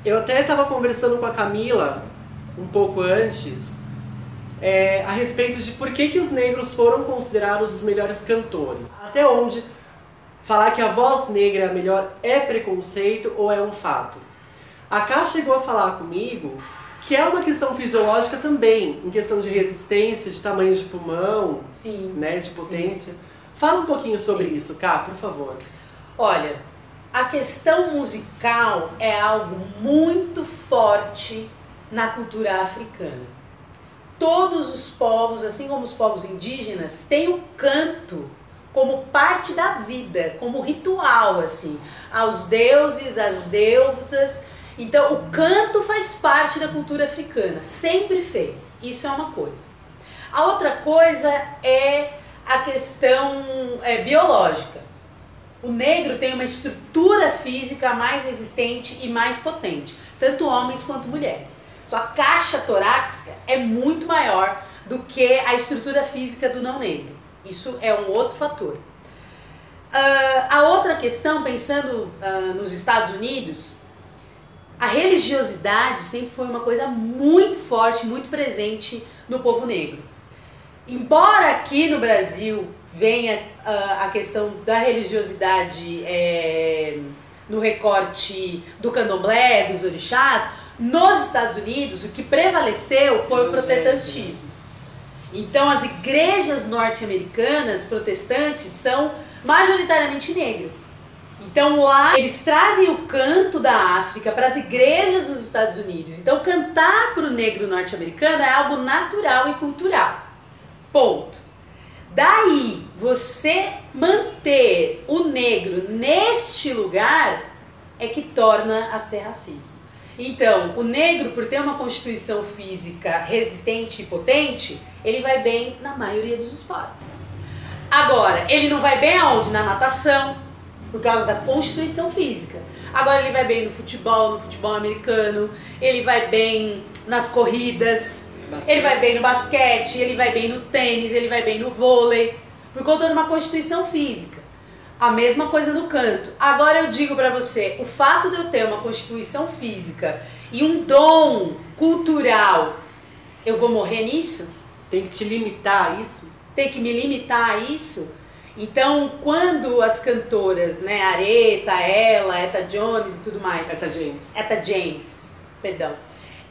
Eu até estava conversando com a Camila um pouco antes a respeito de por que os negros foram considerados os melhores cantores. Até onde falar que a voz negra é a melhor é preconceito ou é um fato. A Ká chegou a falar comigo que é uma questão fisiológica também, em questão de resistência, de tamanho de pulmão, Sim, né, de potência. Sim. Fala um pouquinho sobre isso, Ká, por favor. Olha, a questão musical é algo muito forte na cultura africana. Todos os povos, assim como os povos indígenas, têm o canto como parte da vida, como ritual, assim, aos deuses, às deusas. Então, o canto faz parte da cultura africana, sempre fez. Isso é uma coisa. A outra coisa é a questão biológica. O negro tem uma estrutura física mais resistente e mais potente, tanto homens quanto mulheres. Sua caixa torácica é muito maior do que a estrutura física do não negro. Isso é um outro fator. A outra questão, pensando nos Estados Unidos, a religiosidade sempre foi uma coisa muito forte, muito presente no povo negro. Embora aqui no Brasil venha a questão da religiosidade no recorte do candomblé, dos orixás, nos Estados Unidos o que prevaleceu foi o protestantismo. Então as igrejas norte-americanas protestantes são majoritariamente negras. Então lá eles trazem o canto da África para as igrejas dos Estados Unidos. Então cantar para o negro norte-americano é algo natural e cultural. Ponto. Daí você manter o negro neste lugar é que torna a ser racismo. Então, o negro, por ter uma constituição física resistente e potente, ele vai bem na maioria dos esportes. Agora, ele não vai bem aonde? Na natação, por causa da constituição física. Agora ele vai bem no futebol americano, ele vai bem nas corridas, ele vai bem no basquete, ele vai bem no tênis, ele vai bem no vôlei, por conta de uma constituição física. A mesma coisa no canto. Agora eu digo pra você, o fato de eu ter uma constituição física e um dom cultural, eu vou morrer nisso? Tem que te limitar a isso? Tem que me limitar a isso? Então, quando as cantoras, né, Aretha, ela, Etta Jones e tudo mais... Etta James, perdão.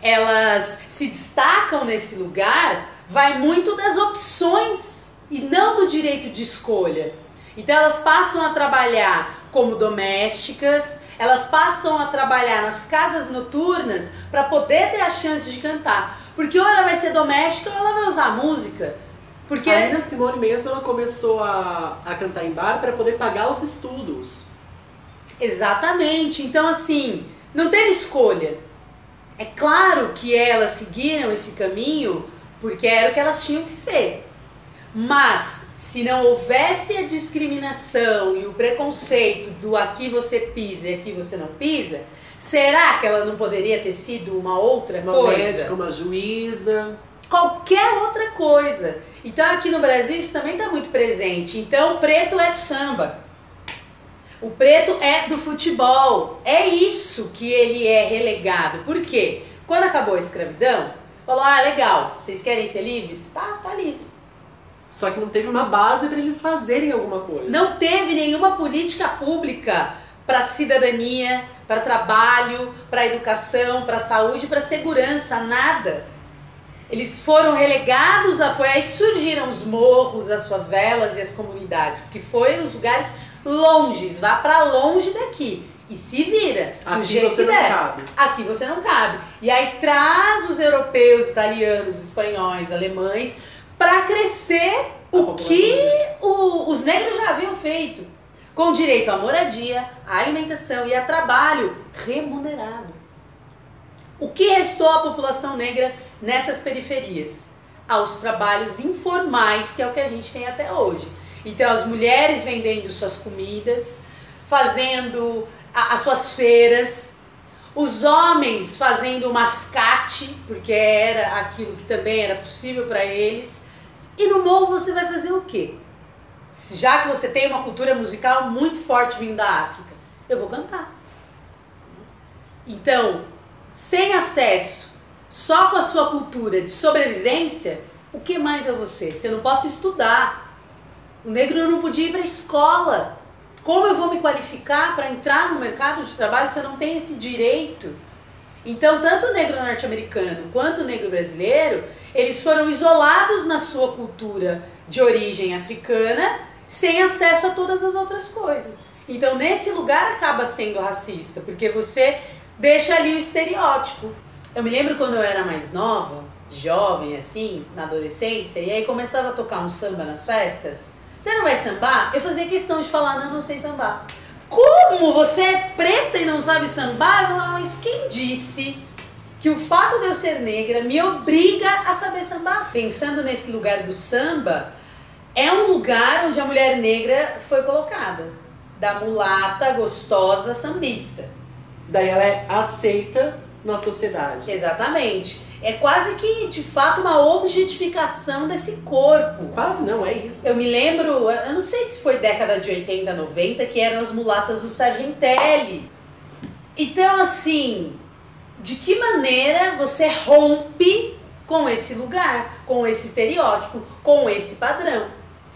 Elas se destacam nesse lugar, vai muito das opções e não do direito de escolha. Então elas passam a trabalhar como domésticas, elas passam a trabalhar nas casas noturnas para poder ter a chance de cantar. Porque ou ela vai ser doméstica ou ela vai usar música. Porque a Nina Simone mesmo, ela começou a cantar em bar para poder pagar os estudos. Exatamente. Então assim, não teve escolha. É claro que elas seguiram esse caminho porque era o que elas tinham que ser. Mas, se não houvesse a discriminação e o preconceito do aqui você pisa e aqui você não pisa, será que ela não poderia ter sido uma outra coisa? Uma médica, uma juíza... Qualquer outra coisa. Então aqui no Brasil isso também está muito presente. Então o preto é do samba. O preto é do futebol. É isso que ele é relegado. Por quê? Quando acabou a escravidão, falou, legal, vocês querem ser livres? Tá livre. Só que não teve uma base para eles fazerem alguma coisa. Não teve nenhuma política pública para cidadania, para trabalho, para educação, para saúde, para segurança, nada. Eles foram relegados, foi aí que surgiram os morros, as favelas e as comunidades, porque foi nos lugares longes, vá para longe daqui e se vira do jeito que der. Aqui você não cabe. E aí traz os europeus, italianos, espanhóis, alemães para crescer o que os negros já haviam feito, com direito à moradia, à alimentação e a trabalho remunerado. O que restou à população negra nessas periferias? Aos trabalhos informais, que é o que a gente tem até hoje. Então as mulheres vendendo suas comidas, fazendo as suas feiras, os homens fazendo mascate, porque era aquilo que também era possível para eles. E no morro você vai fazer o quê? já que você tem uma cultura musical muito forte vindo da África, eu vou cantar. Então, sem acesso, só com a sua cultura de sobrevivência, o que mais é você? Você não pode estudar. O negro não podia ir para a escola. Como eu vou me qualificar para entrar no mercado de trabalho se eu não tenho esse direito? Então, tanto o negro norte-americano quanto o negro brasileiro, eles foram isolados na sua cultura de origem africana, sem acesso a todas as outras coisas. Então, nesse lugar acaba sendo racista, porque você deixa ali o estereótipo. Eu me lembro quando eu era mais nova, jovem assim, na adolescência, e aí começava a tocar um samba nas festas. Você não vai sambar? Eu fazia questão de falar, não sei sambar. Como você é preta e não sabe sambar? Eu falava, mas quem disse que o fato de eu ser negra me obriga a saber sambar? Pensando nesse lugar do samba, é um lugar onde a mulher negra foi colocada. Da mulata gostosa sambista. Daí ela é aceita na sociedade. Exatamente. É quase que, de fato, uma objetificação desse corpo. Quase não, é isso. Eu me lembro, eu não sei se foi década de 80, 90, que eram as mulatas do Sargentelli. Então, assim, de que maneira você rompe com esse lugar, com esse estereótipo, com esse padrão?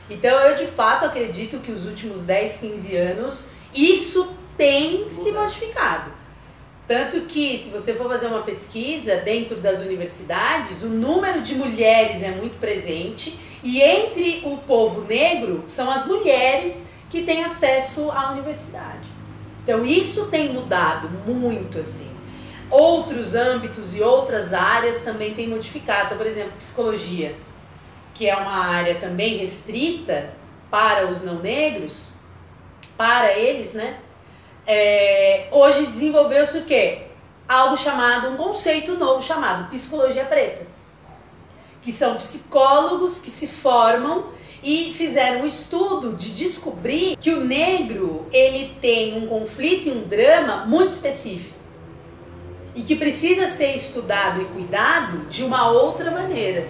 Então, eu de fato acredito que os últimos 10, 15 anos, isso tem se modificado. Tanto que, se você for fazer uma pesquisa dentro das universidades, o número de mulheres é muito presente e entre o povo negro são as mulheres que têm acesso à universidade. Então, isso tem mudado muito, assim. Outros âmbitos e outras áreas também têm modificado. Então, por exemplo, psicologia, que é uma área também restrita para os não negros, para eles, né? Hoje desenvolveu-se o quê? Algo chamado, um conceito novo chamado psicologia preta, que são psicólogos que se formam e fizeram um estudo de descobrir que o negro, ele tem um conflito e um drama muito específico e que precisa ser estudado e cuidado de uma outra maneira,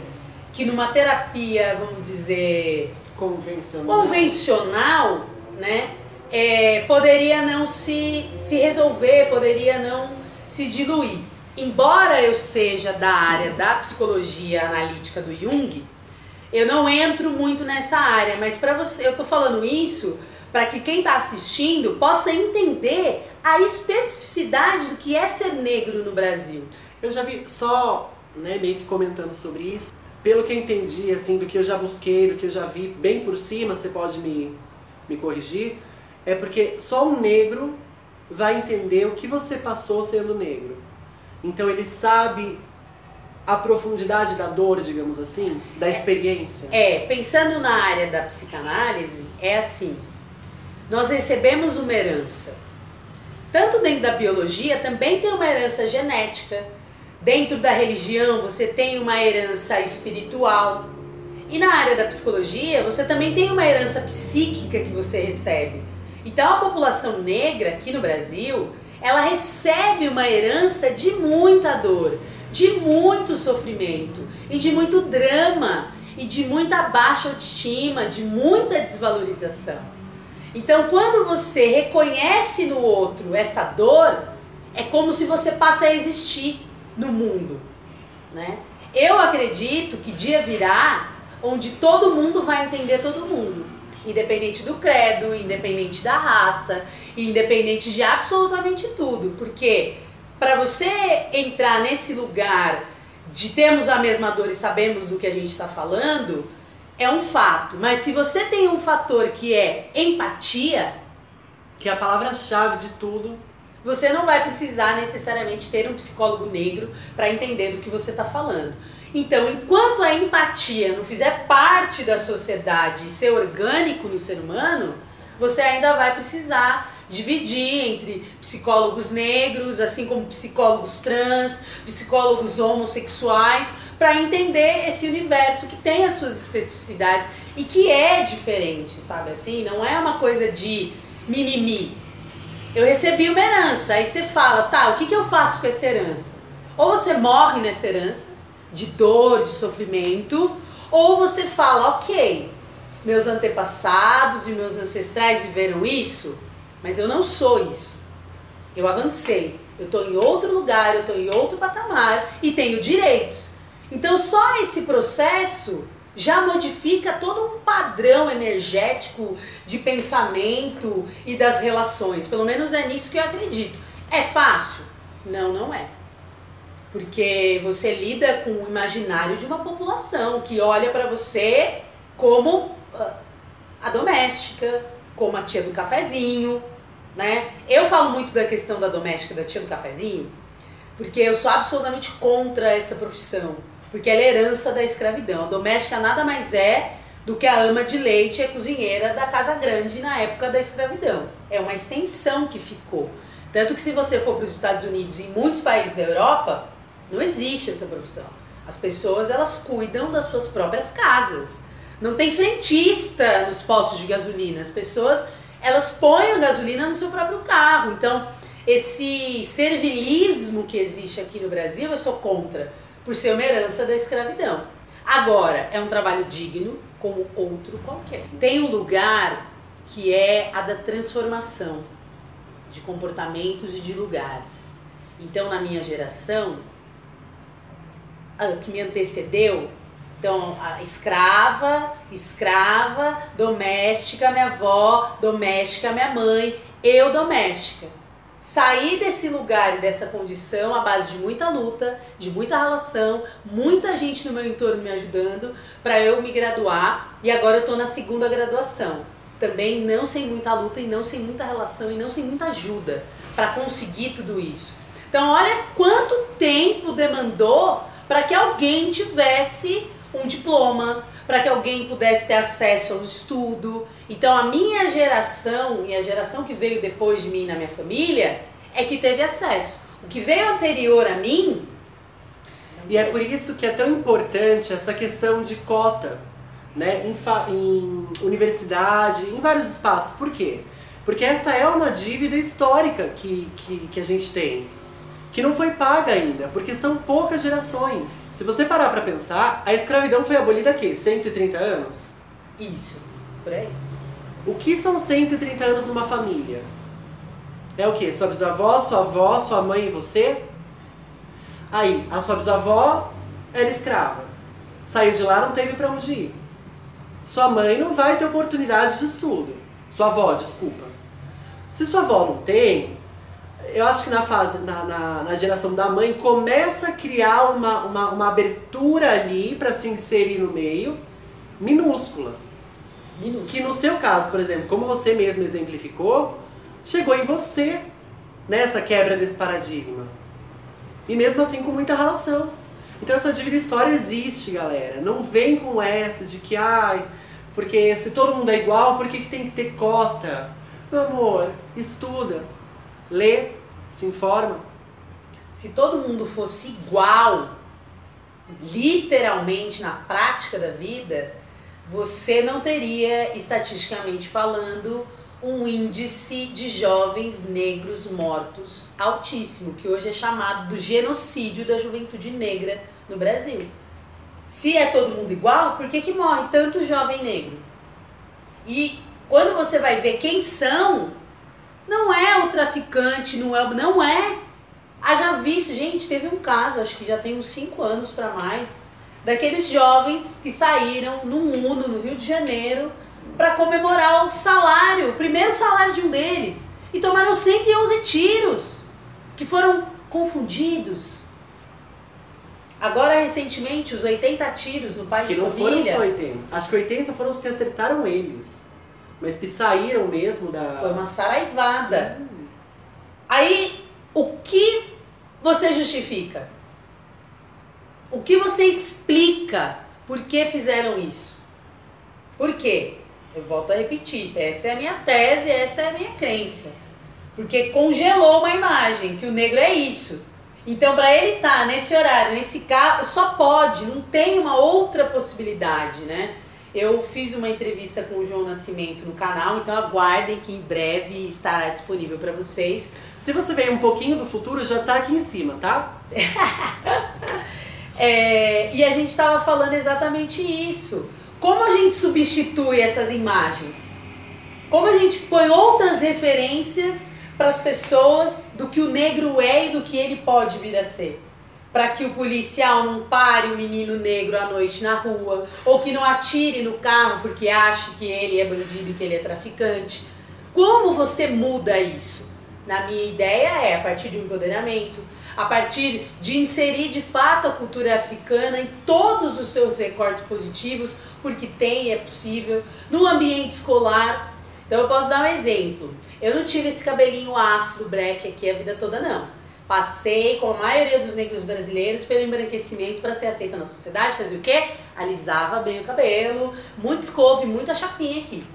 que numa terapia, vamos dizer, convencional, né? Poderia não se resolver, poderia não se diluir. Embora eu seja da área da psicologia analítica do Jung, eu não entro muito nessa área, mas para você, eu tô falando isso para que quem está assistindo possa entender a especificidade do que é ser negro no Brasil. Eu já vi, só meio que comentando sobre isso, pelo que eu entendi, assim, do que eu já busquei, do que eu já vi bem por cima, você pode me corrigir, é porque só um negro vai entender o que você passou sendo negro. Então ele sabe a profundidade da dor, digamos assim, da experiência. Pensando na área da psicanálise, é assim, nós recebemos uma herança. Tanto dentro da biologia, também tem uma herança genética. Dentro da religião, você tem uma herança espiritual. E na área da psicologia, você também tem uma herança psíquica que você recebe. Então a população negra aqui no Brasil, ela recebe uma herança de muita dor, de muito sofrimento e de muito drama e de muita baixa autoestima, de muita desvalorização. Então quando você reconhece no outro essa dor, é como se você passa a existir no mundo, né? Eu acredito que dia virá onde todo mundo vai entender todo mundo. Independente do credo, independente da raça, independente de absolutamente tudo. Porque para você entrar nesse lugar de termos a mesma dor e sabemos do que a gente está falando, é um fato. Mas se você tem um fator que é empatia, que é a palavra-chave de tudo, você não vai precisar necessariamente ter um psicólogo negro para entender do que você está falando. Então, enquanto a empatia não fizer parte da sociedade e ser orgânico no ser humano, você ainda vai precisar dividir entre psicólogos negros, assim como psicólogos trans, psicólogos homossexuais, para entender esse universo que tem as suas especificidades e que é diferente, sabe assim? Não é uma coisa de mimimi. Eu recebi uma herança, aí você fala, tá, o que eu faço com essa herança? Ou você morre nessa herança, de dor, de sofrimento, ou você fala, ok, meus antepassados e meus ancestrais viveram isso, mas eu não sou isso. Eu avancei, eu estou em outro lugar, eu estou em outro patamar e tenho direitos. Então só esse processo já modifica todo um padrão energético de pensamento e das relações. Pelo menos é nisso que eu acredito. É fácil? Não, não é. Porque você lida com o imaginário de uma população que olha para você como a doméstica, como a tia do cafezinho, né? Eu falo muito da questão da doméstica, da tia do cafezinho, porque eu sou absolutamente contra essa profissão, porque ela é herança da escravidão. A doméstica nada mais é do que a ama de leite e a cozinheira da casa grande na época da escravidão. É uma extensão que ficou. Tanto que se você for para os Estados Unidos e em muitos países da Europa, não existe essa profissão. As pessoas, elas cuidam das suas próprias casas. Não tem frentista nos postos de gasolina. As pessoas, elas põem a gasolina no seu próprio carro. Então, esse servilismo que existe aqui no Brasil, eu sou contra, por ser uma herança da escravidão. Agora, é um trabalho digno, como outro qualquer. Tem um lugar que é a da transformação de comportamentos e de lugares. Então, na minha geração, que me antecedeu, então, a escrava, doméstica, minha avó, doméstica, minha mãe, eu doméstica. Saí desse lugar e dessa condição à base de muita luta, de muita relação, muita gente no meu entorno me ajudando para eu me graduar, e agora eu estou na segunda graduação. Também não sem muita luta e não sem muita relação e não sem muita ajuda para conseguir tudo isso. Então, olha quanto tempo demandou para que alguém tivesse um diploma, para que alguém pudesse ter acesso ao estudo. Então a minha geração e a geração que veio depois de mim na minha família é que teve acesso. O que veio anterior a mim... E é por isso que é tão importante essa questão de cota, né, em universidade, em vários espaços. Por quê? Porque essa é uma dívida histórica que a gente tem, que não foi paga ainda, porque são poucas gerações. Se você parar pra pensar, a escravidão foi abolida há quê? 130 anos? Isso, por aí. O que são 130 anos numa família? É o quê? Sua bisavó, sua avó, sua mãe e você? Aí, a sua bisavó era escrava. Saiu de lá, não teve pra onde ir. Sua mãe não vai ter oportunidade de estudo. Sua avó, desculpa. Se sua avó não tem, eu acho que na geração da mãe começa a criar uma abertura ali para se inserir no meio, minúscula. Que no seu caso, por exemplo, como você mesmo exemplificou, chegou em você nessa quebra desse paradigma. E mesmo assim com muita relação. Então essa dívida histórica existe, galera. Não vem com essa de que, porque se todo mundo é igual, por que tem que ter cota? Meu amor, estuda, lê, se informa. Se todo mundo fosse igual, literalmente na prática da vida, você não teria, estatisticamente falando, um índice de jovens negros mortos altíssimo, que hoje é chamado do genocídio da juventude negra no Brasil. Se é todo mundo igual, por que morre tanto jovem negro? E quando você vai ver quem são, não é o traficante, não é. Haja visto, gente, teve um caso, acho que já tem uns 5 anos para mais, daqueles jovens que saíram num Uno, no Rio de Janeiro, para comemorar o primeiro salário de um deles, e tomaram 111 tiros, que foram confundidos. Agora, recentemente, os 80 tiros no pai de família... Que não foram só 80, acho que 80 foram os que acertaram eles. Mas que saíram mesmo da... Foi uma saraivada. Sim. Aí, o que você justifica? O que você explica por que fizeram isso? Por quê? Eu volto a repetir, essa é a minha tese, essa é a minha crença. Porque congelou uma imagem, que o negro é isso. Então, para ele estar nesse horário, nesse carro, só pode, não tem uma outra possibilidade, né? Eu fiz uma entrevista com o João Nascimento no canal, então aguardem que em breve estará disponível para vocês. Se você veio um pouquinho do futuro, já tá aqui em cima, tá? E a gente estava falando exatamente isso. Como a gente substitui essas imagens? Como a gente põe outras referências para as pessoas do que o negro é e do que ele pode vir a ser? Para que o policial não pare o menino negro à noite na rua, ou que não atire no carro porque acha que ele é bandido e que ele é traficante. Como você muda isso? Na minha ideia é a partir de um empoderamento, a partir de inserir de fato a cultura africana em todos os seus recortes positivos, porque tem e é possível, no ambiente escolar. Então eu posso dar um exemplo. Eu não tive esse cabelinho afro, black aqui a vida toda não. Passei, como a maioria dos negros brasileiros, pelo embranquecimento para ser aceita na sociedade. Fazia o quê? Alisava bem o cabelo, muito escova e muita chapinha aqui.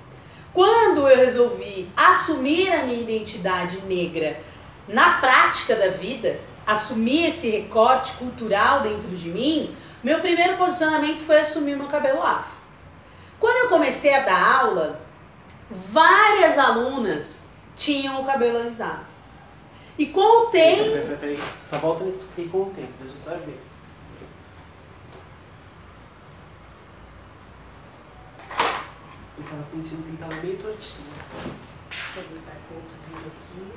Quando eu resolvi assumir a minha identidade negra na prática da vida, assumir esse recorte cultural dentro de mim, meu primeiro posicionamento foi assumir meu cabelo afro. Quando eu comecei a dar aula, várias alunas tinham o cabelo alisado. E com o tempo... Peraí, só volta nisso aqui com o tempo, deixa eu saber. Eu tava sentindo que ele tava meio tortinho. Vou botar com outro vídeo aqui.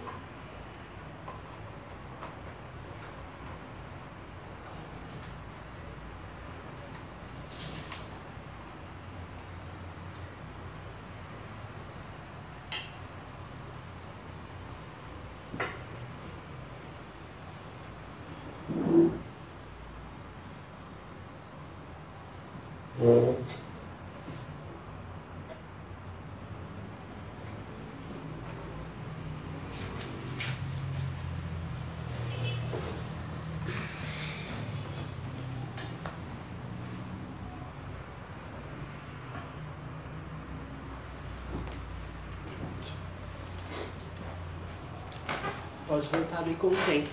Pode voltar ali com o tempo.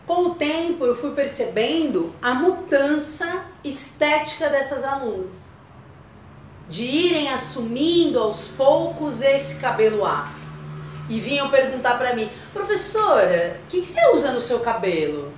Com o tempo eu fui percebendo a mudança estética dessas alunas. De irem assumindo aos poucos esse cabelo afro. E vinham perguntar pra mim, professora, o que você usa no seu cabelo?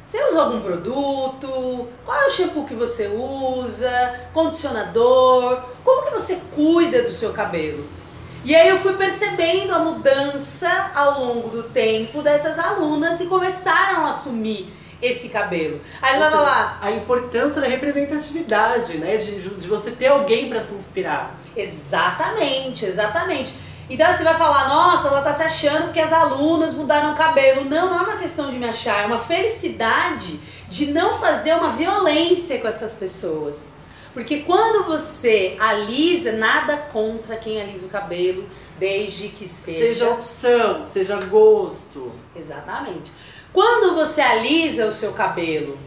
Você usa algum produto? Qual é o shampoo que você usa? Condicionador? Como que você cuida do seu cabelo? E aí eu fui percebendo a mudança ao longo do tempo dessas alunas e começaram a assumir esse cabelo. Aí você vai falar... A importância da representatividade, né? De você ter alguém para se inspirar. Exatamente, exatamente. Então você vai falar, nossa, ela tá se achando porque as alunas mudaram o cabelo. Não, não é uma questão de me achar, é uma felicidade de não fazer uma violência com essas pessoas. Porque quando você alisa, nada contra quem alisa o cabelo, desde que seja opção, seja gosto. Exatamente. Quando você alisa o seu cabelo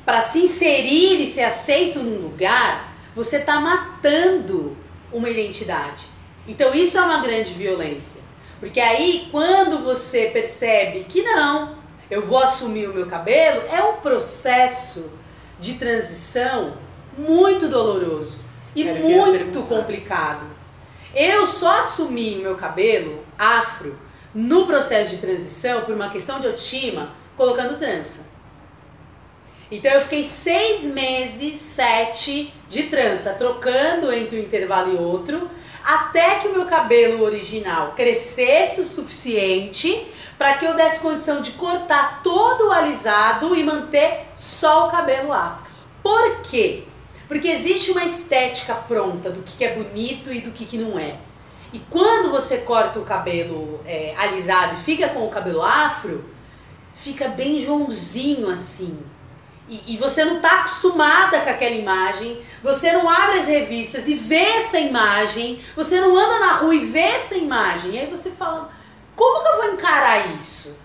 para se inserir e ser aceito num lugar, você está matando uma identidade. Então isso é uma grande violência. Porque aí quando você percebe que não, eu vou assumir o meu cabelo, é um processo de transição muito doloroso e muito complicado. Eu só assumi o meu cabelo afro no processo de transição por uma questão de autoestima, colocando trança. Então eu fiquei 6 meses, 7 de trança, trocando entre um intervalo e outro, até que o meu cabelo original crescesse o suficiente para que eu desse condição de cortar todo o alisado e manter só o cabelo afro. Por quê? Porque existe uma estética pronta do que é bonito e do que não é. E quando você corta o cabelo alisado e fica com o cabelo afro, fica bem Joãozinho assim. E você não está acostumada com aquela imagem, você não abre as revistas e vê essa imagem, você não anda na rua e vê essa imagem. E aí você fala, como que eu vou encarar isso?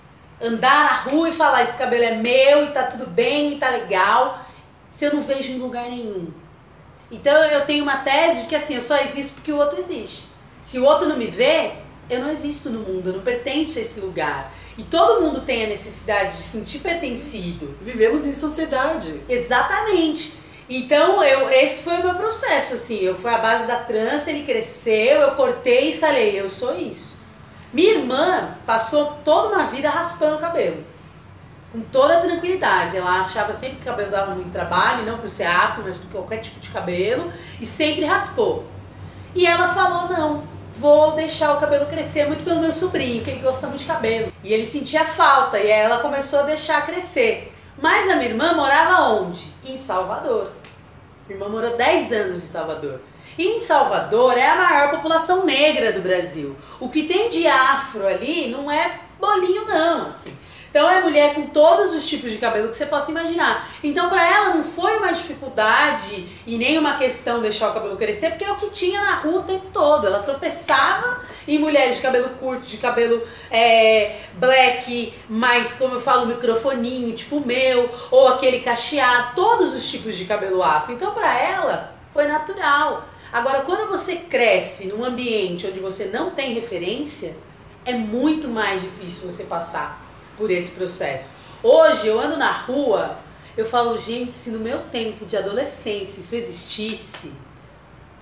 Andar na rua e falar, esse cabelo é meu e tá tudo bem e tá legal, se eu não vejo em lugar nenhum. Então eu tenho uma tese de que assim, eu só existo porque o outro existe. Se o outro não me vê, eu não existo no mundo, eu não pertenço a esse lugar. E todo mundo tem a necessidade de se sentir pertencido. Vivemos em sociedade. Exatamente. Então esse foi o meu processo, assim, foi a base da trança, ele cresceu, eu cortei e falei, eu sou isso. Minha irmã passou toda uma vida raspando o cabelo. com toda a tranquilidade. Ela achava sempre que o cabelo dava muito trabalho, não por ser afro, mas por qualquer tipo de cabelo, e sempre raspou. E ela falou, não, vou deixar o cabelo crescer, muito pelo meu sobrinho, que ele gosta muito de cabelo. E ele sentia falta, e aí ela começou a deixar crescer. Mas a minha irmã morava onde? Em Salvador. Minha irmã morou 10 anos em Salvador. E em Salvador é a maior população negra do Brasil. O que tem de afro ali não é bolinho não, assim. Então é mulher com todos os tipos de cabelo que você possa imaginar. Então pra ela não foi uma dificuldade e nem uma questão deixar o cabelo crescer, porque é o que tinha na rua o tempo todo. Ela tropeçava em mulheres de cabelo curto, de cabelo black, mais, como eu falo, microfoninho, tipo o meu, ou aquele cacheado, todos os tipos de cabelo afro. Então pra ela foi natural. Agora, quando você cresce num ambiente onde você não tem referência, é muito mais difícil você passar por esse processo. Hoje eu ando na rua, eu falo, gente, se no meu tempo de adolescência isso existisse,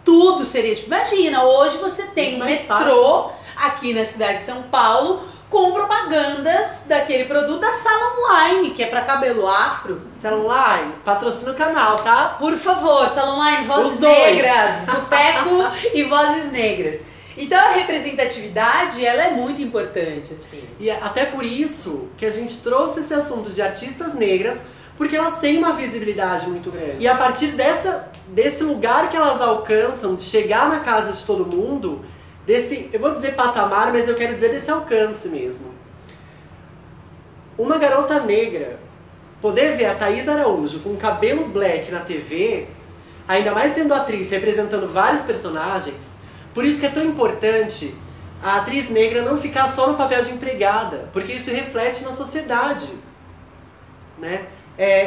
tudo seria tipo, imagina, hoje você tem um metrô aqui na cidade de São Paulo com propagandas daquele produto da Sala Online, que é pra cabelo afro. Sala Online, patrocina o canal, tá? Por favor, Sala Online, Vozes Negras, Boteco e Vozes Negras. Então a representatividade, ela é muito importante, assim. E até por isso que a gente trouxe esse assunto de artistas negras, porque elas têm uma visibilidade muito grande. E a partir desse lugar que elas alcançam, de chegar na casa de todo mundo, desse, eu vou dizer patamar, mas eu quero dizer desse alcance mesmo. Uma garota negra poder ver a Thaís Araújo com cabelo black na TV, ainda mais sendo atriz, representando vários personagens. Por isso que é tão importante a atriz negra não ficar só no papel de empregada, porque isso reflete na sociedade, né?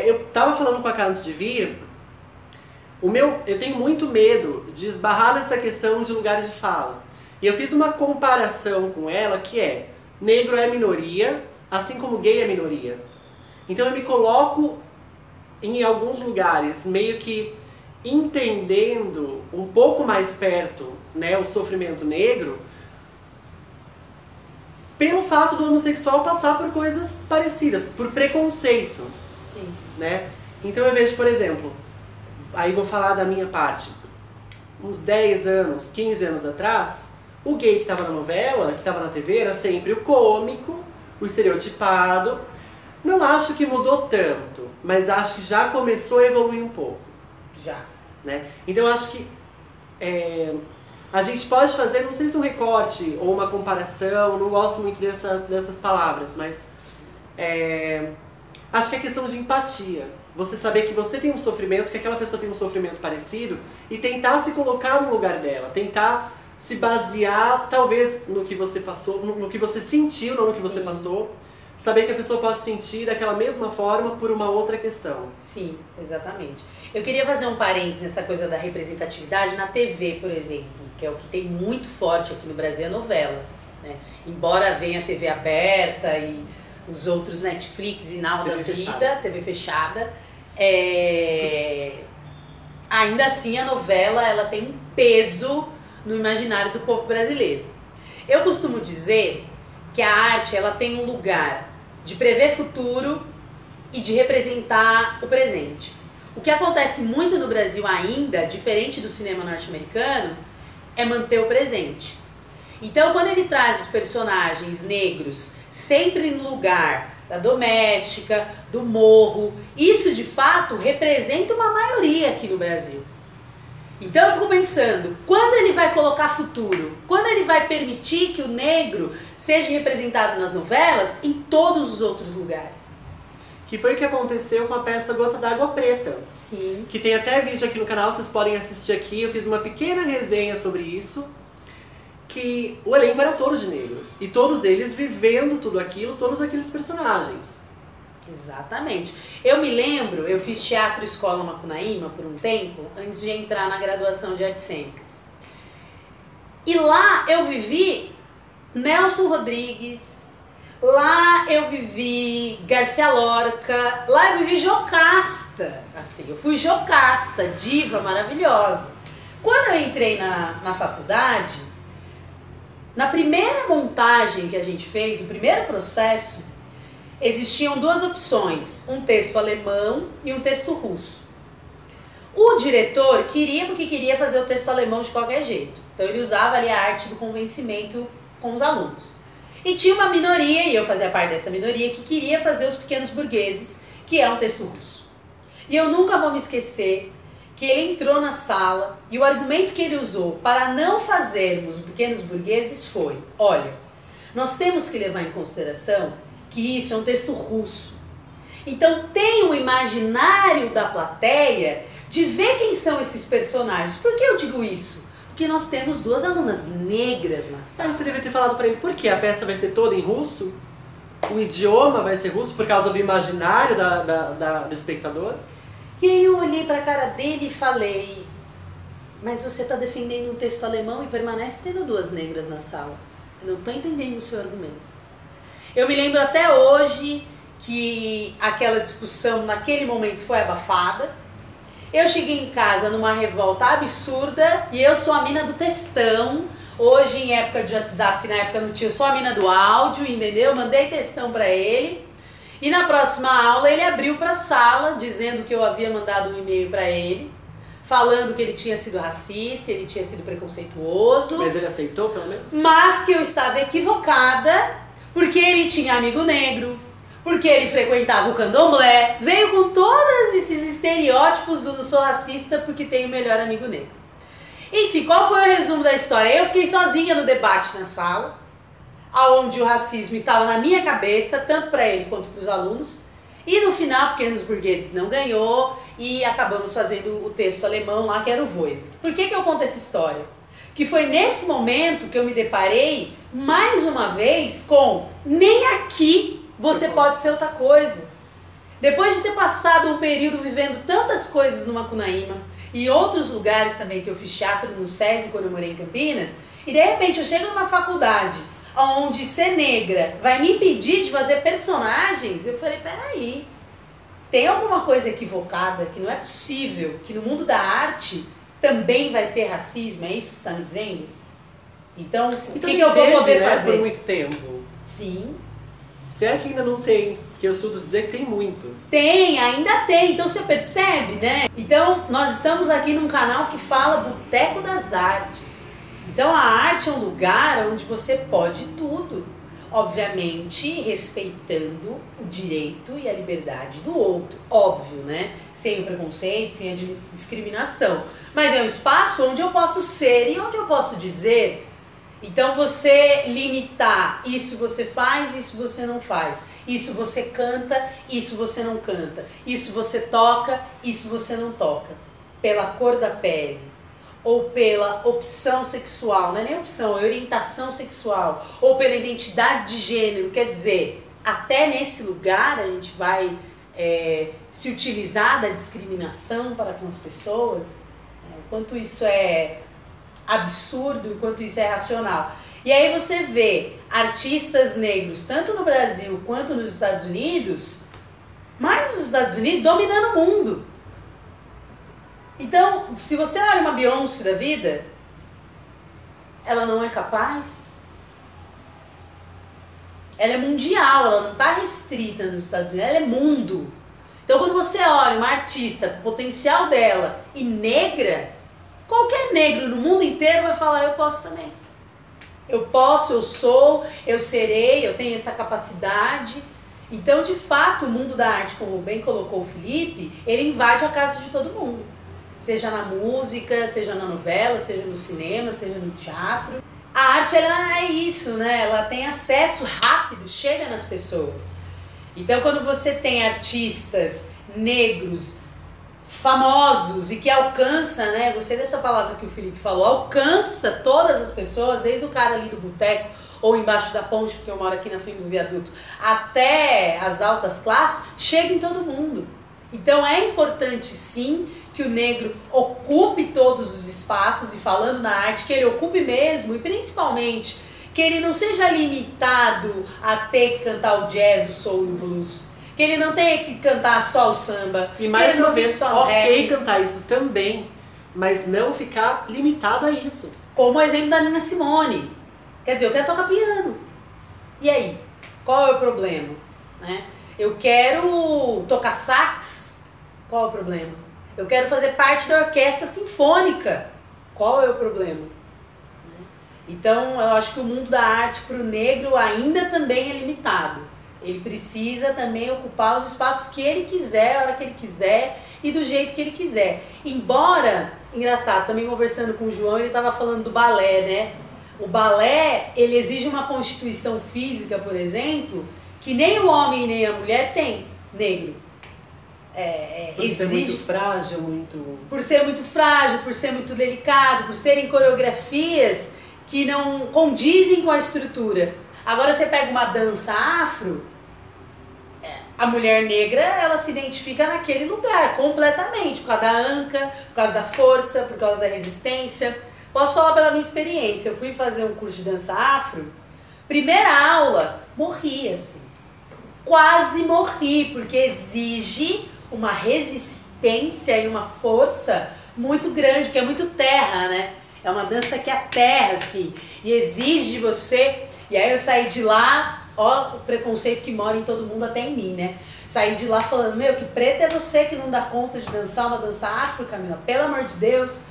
Eu tava falando com a Cá antes de vir, eu tenho muito medo de esbarrar nessa questão de lugares de fala. E eu fiz uma comparação com ela que é, negro é minoria, assim como gay é minoria. Então eu me coloco em alguns lugares meio que entendendo um pouco mais perto, né, o sofrimento negro, pelo fato do homossexual passar por coisas parecidas, por preconceito. Sim. Né? Então eu vejo, por exemplo, aí vou falar da minha parte, uns 10 anos, 15 anos atrás, o gay que estava na novela, que estava na TV, era sempre o cômico, o estereotipado. Não acho que mudou tanto, mas acho que já começou a evoluir um pouco. Já. Né? Então eu acho que a gente pode fazer, não sei se um recorte ou uma comparação, não gosto muito dessas palavras, mas acho que é questão de empatia. Você saber que você tem um sofrimento, que aquela pessoa tem um sofrimento parecido e tentar se colocar no lugar dela, tentar se basear talvez no que você passou, no que você sentiu, não no que você passou. Saber que a pessoa pode sentir daquela mesma forma por uma outra questão. Sim, exatamente. Eu queria fazer um parênteses nessa coisa da representatividade na TV, por exemplo, que é o que tem muito forte aqui no Brasil, a novela. Né? Embora venha a TV aberta e os outros Netflix e Now da vida, TV fechada, ainda assim a novela ela tem um peso no imaginário do povo brasileiro. Eu costumo dizer que a arte ela tem um lugar de prever futuro e de representar o presente. O que acontece muito no Brasil ainda, diferente do cinema norte-americano, é manter o presente. Então, quando ele traz os personagens negros sempre no lugar da doméstica, do morro, isso de fato representa uma maioria aqui no Brasil. Então eu fico pensando, quando ele vai colocar futuro? Quando ele vai permitir que o negro seja representado nas novelas em todos os outros lugares? Que foi o que aconteceu com a peça Gota d'Água Preta. Sim. Que tem até vídeo aqui no canal, vocês podem assistir aqui. Eu fiz uma pequena resenha sobre isso. Que o elenco era todo de negros. E todos eles vivendo tudo aquilo, todos aqueles personagens. Exatamente. Eu me lembro, eu fiz teatro escola Macunaíma por um tempo, antes de entrar na graduação de artes cênicas. E lá eu vivi Nelson Rodrigues, lá eu vivi Garcia Lorca, lá eu vivi Jocasta. Assim, eu fui Jocasta, diva maravilhosa. Quando eu entrei na faculdade, na primeira montagem que a gente fez, no primeiro processo, existiam duas opções, um texto alemão e um texto russo. O diretor queria, porque queria fazer o texto alemão de qualquer jeito. Então ele usava ali a arte do convencimento com os alunos. E tinha uma minoria, e eu fazia parte dessa minoria, que queria fazer Os Pequenos Burgueses, que é um texto russo. E eu nunca vou me esquecer que ele entrou na sala e o argumento que ele usou para não fazermos Os Pequenos Burgueses foi: olha, nós temos que levar em consideração que isso é um texto russo. Então tem um imaginário da plateia de ver quem são esses personagens. Por que eu digo isso? Porque nós temos duas alunas negras na sala. Aí você deve ter falado pra ele, por quê? A peça vai ser toda em russo? O idioma vai ser russo por causa do imaginário do espectador? E aí eu olhei pra cara dele e falei: mas você tá defendendo um texto alemão e permanece tendo duas negras na sala. Eu não tô entendendo o seu argumento. Eu me lembro até hoje que aquela discussão naquele momento foi abafada. Eu cheguei em casa numa revolta absurda e eu sou a mina do textão. Hoje, em época de WhatsApp, que na época não tinha, eu sou a mina do áudio, entendeu? Mandei textão pra ele. E na próxima aula ele abriu pra sala, dizendo que eu havia mandado um e-mail pra ele, falando que ele tinha sido racista, ele tinha sido preconceituoso. Mas ele aceitou, pelo menos? Mas que eu estava equivocada, porque ele tinha amigo negro, porque ele frequentava o candomblé, veio com todos esses estereótipos do não sou racista porque tenho o melhor amigo negro. Enfim, qual foi o resumo da história? Eu fiquei sozinha no debate na sala, onde o racismo estava na minha cabeça, tanto para ele quanto para os alunos, e no final, Pequenos Burgueses não ganhou, e acabamos fazendo o texto alemão lá, que era o Voise. Por que eu conto essa história? Que foi nesse momento que eu me deparei, mais uma vez, com nem aqui você pode ser outra coisa. Depois de ter passado um período vivendo tantas coisas no Macunaíma e outros lugares também, que eu fiz teatro no SESI quando eu morei em Campinas, e de repente eu chego numa faculdade onde ser negra vai me impedir de fazer personagens, eu falei, peraí, tem alguma coisa equivocada, que não é possível que no mundo da arte também vai ter racismo, é isso que você está me dizendo? Então, o que eu vou poder fazer? Por muito tempo. Sim. Se é que ainda não tem, porque eu estudo dizer que tem muito. Tem, ainda tem, então você percebe, né? Então, nós estamos aqui num canal que fala Boteco das Artes. Então, a arte é um lugar onde você pode tudo. Obviamente, respeitando o direito e a liberdade do outro. Óbvio, né? Sem o preconceito, sem a discriminação. Mas é um espaço onde eu posso ser e onde eu posso dizer. Então você limitar, isso você faz, isso você não faz, isso você canta, isso você não canta, isso você toca, isso você não toca, pela cor da pele, ou pela opção sexual, não é nem opção, é orientação sexual, ou pela identidade de gênero, quer dizer, até nesse lugar a gente vai se utilizar da discriminação para com as pessoas, quanto isso é absurdo, enquanto isso é racional. E aí você vê artistas negros, tanto no Brasil quanto nos Estados Unidos, mais nos Estados Unidos, dominando o mundo. Então, se você olha uma Beyoncé da vida, ela não é capaz. Ela é mundial, ela não está restrita nos Estados Unidos, ela é mundo. Então, quando você olha uma artista com o potencial dela e negra, qualquer negro no mundo inteiro vai falar, eu posso também. Eu posso, eu sou, eu serei, eu tenho essa capacidade. Então, de fato, o mundo da arte, como bem colocou o Felipe, ele invade a casa de todo mundo. Seja na música, seja na novela, seja no cinema, seja no teatro. A arte, ela é isso, né? Ela tem acesso rápido, chega nas pessoas. Então, quando você tem artistas negros, famosos e que alcança, né? Gostei dessa palavra que o Felipe falou, alcança todas as pessoas, desde o cara ali do boteco ou embaixo da ponte, porque eu moro aqui na frente do viaduto, até as altas classes, chega em todo mundo. Então é importante sim que o negro ocupe todos os espaços, e falando na arte, que ele ocupe mesmo, e principalmente que ele não seja limitado a ter que cantar o jazz, o soul e o blues. Que ele não tenha que cantar só o samba. E mais uma vez, ok rap. Cantar isso também, mas não ficar limitado a isso. Como o exemplo da Nina Simone. Quer dizer, eu quero tocar piano. E aí? Qual é o problema? né? Eu quero tocar sax, qual é o problema? Eu quero fazer parte da orquestra sinfônica, qual é o problema? Então eu acho que o mundo da arte para o negro ainda também é limitado. Ele precisa também ocupar os espaços que ele quiser, a hora que ele quiser e do jeito que ele quiser. Embora, engraçado, também conversando com o João, ele estava falando do balé, né? O balé, ele exige uma constituição física, por exemplo, que nem o homem nem a mulher tem, negro. Por ser muito frágil, muito... Por ser muito frágil, por ser muito delicado, por serem coreografias que não condizem com a estrutura. Agora você pega uma dança afro, a mulher negra, ela se identifica naquele lugar completamente, por causa da anca, por causa da força, por causa da resistência. Posso falar pela minha experiência, eu fui fazer um curso de dança afro, primeira aula, morri assim. Quase morri, porque exige uma resistência e uma força muito grande, porque é muito terra, né? É uma dança que é terra, assim, e exige de você. E aí eu saí de lá, ó, o preconceito que mora em todo mundo, até em mim, né? Saí de lá falando, meu, que preta é você que não dá conta de dançar uma dança afro, Camila, pelo amor de Deus.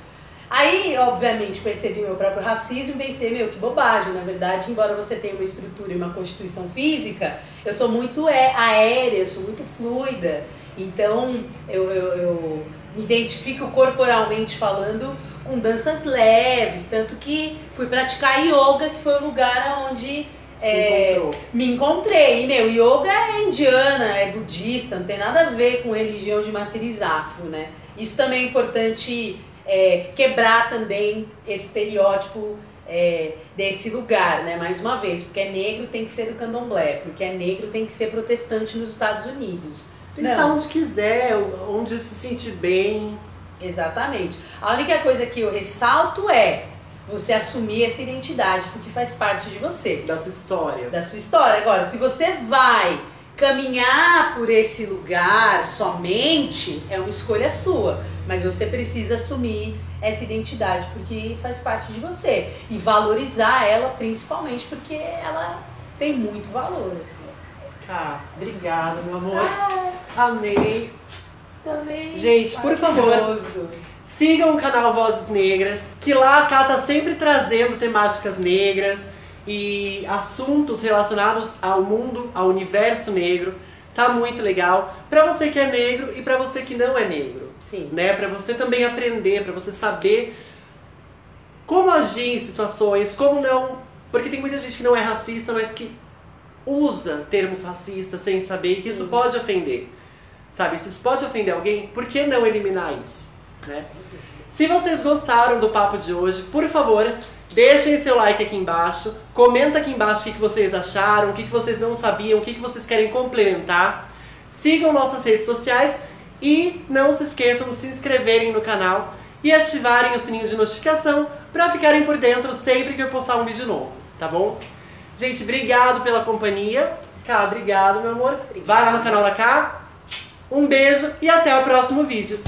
Aí, obviamente, percebi meu próprio racismo e pensei, meu, que bobagem, na verdade, embora você tenha uma estrutura e uma constituição física, eu sou muito aérea, eu sou muito fluida, então eu me identifico corporalmente falando com danças leves, tanto que fui praticar yoga, que foi o lugar onde me encontrei. E, meu, yoga é indiana, é budista, não tem nada a ver com religião de matriz afro, né? Isso também é importante quebrar também esse estereótipo desse lugar, né? Mais uma vez, porque é negro tem que ser do candomblé, porque é negro tem que ser protestante nos Estados Unidos. Tem que estar onde quiser, onde se sentir bem. Exatamente. A única coisa que eu ressalto é você assumir essa identidade, porque faz parte de você. Da sua história. Da sua história. Agora, se você vai caminhar por esse lugar somente, é uma escolha sua. Mas você precisa assumir essa identidade, porque faz parte de você. E valorizar ela, principalmente, porque ela tem muito valor, assim. Cá, obrigada, meu amor. Amei. Também. Gente, por favor, sigam o canal Vozes Negras, que lá a Cá tá sempre trazendo temáticas negras e assuntos relacionados ao mundo, ao universo negro. Tá muito legal. Pra você que é negro e pra você que não é negro. Sim. Né? Pra você também aprender, pra você saber como agir em situações, como não... Porque tem muita gente que não é racista, mas que usa termos racistas sem saber que isso pode ofender. Sabe, se isso pode ofender alguém, por que não eliminar isso? Né? Se vocês gostaram do papo de hoje, por favor, deixem seu like aqui embaixo, comenta aqui embaixo o que vocês acharam, o que vocês não sabiam, o que vocês querem complementar. Sigam nossas redes sociais e não se esqueçam de se inscreverem no canal e ativarem o sininho de notificação para ficarem por dentro sempre que eu postar um vídeo novo, tá bom? Gente, obrigado pela companhia. Cá, obrigado, meu amor. Vai lá no canal da Cá. Um beijo e até o próximo vídeo.